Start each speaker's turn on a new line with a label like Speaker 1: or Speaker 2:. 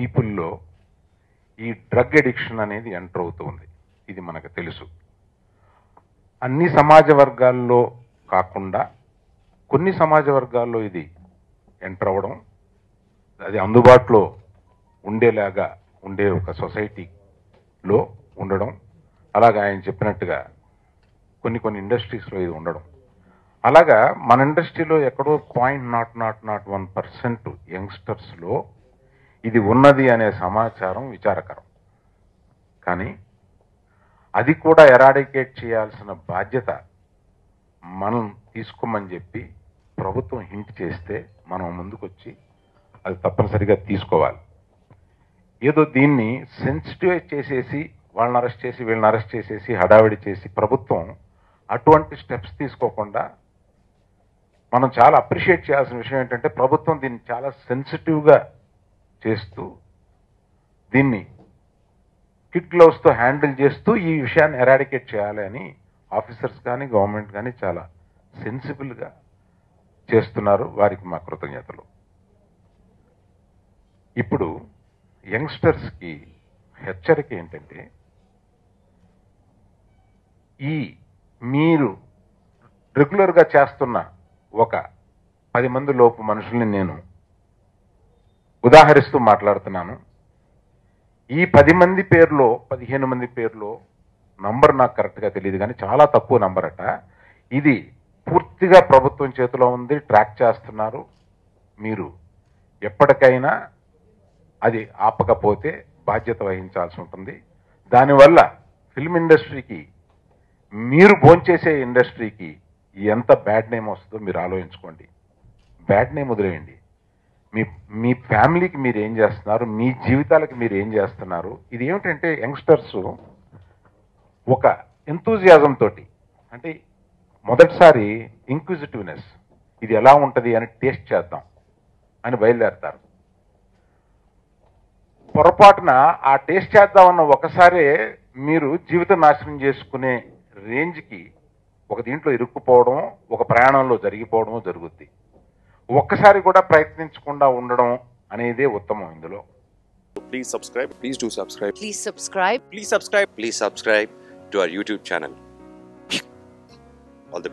Speaker 1: పీపుల్లో ఈ drug addiction అనేది enter అవుతుంది. ఇది మనకు తెలుసు. అన్ని సమాజ వర్గాల్లో కాకుండా కొన్ని సమాజ వర్గాల్లో ఇది ఎంటర్ అవ్వడం, అది అందుబాటులో ఉండేలాగా ఉండే ఒక సొసైటీలో ఉండడం, అలాగా ఆయన చెప్పినట్టుగా కొన్ని ఇండస్ట్రీస్లో ఇది ఉండడం, అలాగా మన ఇండస్ట్రీలో ఎక్కడో 0.0001% యంగ్స్టర్స్లో ఇది ఉన్నది అనే సమాచారం విచారకరం. కానీ అది కూడా ఎరాడికేట్ చేయాల్సిన బాధ్యత మనం తీసుకోమని చెప్పి ప్రభుత్వం హింట్ చేస్తే మనం ముందుకొచ్చి అది తప్పనిసరిగా తీసుకోవాలి. ఏదో దీన్ని సెన్సిటివైజ్ చేసేసి వాళ్ళని అరెస్ట్ చేసి వీళ్ళని అరెస్ట్ చేసేసి హడావిడి చేసి ప్రభుత్వం అటువంటి స్టెప్స్ తీసుకోకుండా మనం చాలా అప్రిషియేట్ చేయాల్సిన విషయం ఏంటంటే ప్రభుత్వం దీన్ని చాలా సెన్సిటివ్గా చేస్తూ దీన్ని కిడ్ గ్లౌస్తో హ్యాండిల్ చేస్తూ ఈ విషయాన్ని ఎరాడికేట్ చేయాలి అని ఆఫీసర్స్ కానీ గవర్నమెంట్ కానీ చాలా సెన్సిబుల్గా చేస్తున్నారు. వారికి మా కృతజ్ఞతలు. ఇప్పుడు యంగ్స్టర్స్కి హెచ్చరిక ఏంటంటే, ఈ మీరు రెగ్యులర్గా చేస్తున్న ఒక 10 మంది లోపు మనుషుల్ని నేను ఉదాహరిస్తూ మాట్లాడుతున్నాను. ఈ 10 మంది పేర్లో 15 మంది పేర్లో నంబర్ నాకు కరెక్ట్గా తెలియదు కానీ చాలా తక్కువ నంబర్ అట. ఇది పూర్తిగా ప్రభుత్వం చేతిలో ఉంది, ట్రాక్ చేస్తున్నారు. మీరు ఎప్పటికైనా అది ఆపకపోతే బాధ్యత వహించాల్సి ఉంటుంది. దానివల్ల ఫిల్మ్ ఇండస్ట్రీకి, మీరు భోంచేసే ఇండస్ట్రీకి ఎంత బ్యాడ్ నేమ్ వస్తుందో మీరు ఆలోచించుకోండి. బ్యాడ్ నేమ్ వదిలేయండి. మీ ఫ్యామిలీకి మీరు ఏం చేస్తున్నారు, మీ జీవితాలకి మీరు ఏం చేస్తున్నారు. ఇది ఏమిటంటే యంగ్స్టర్స్ ఒక ఎంతూజియాజం తోటి, అంటే మొదటిసారి ఇంక్విజిటివ్నెస్, ఇది ఎలా ఉంటుంది అని టేస్ట్ చేద్దాం అని బయలుదేరతారు. పొరపాటున ఆ టేస్ట్ చేద్దామన్న ఒకసారే మీరు జీవితం నాశనం చేసుకునే రేంజ్కి ఒక దీంట్లో ఇరుక్కుపోవడం, ఒక ప్రయాణంలో జరిగిపోవడం జరుగుద్ది. ఒక్కసారి కూడా ప్రయత్నించకుండా ఉండడం అనేదే ఉత్తమం ఇందులో.
Speaker 2: Please subscribe.
Speaker 3: Please do subscribe.
Speaker 4: Please subscribe.
Speaker 3: Please subscribe.
Speaker 2: Please subscribe to our YouTube channel.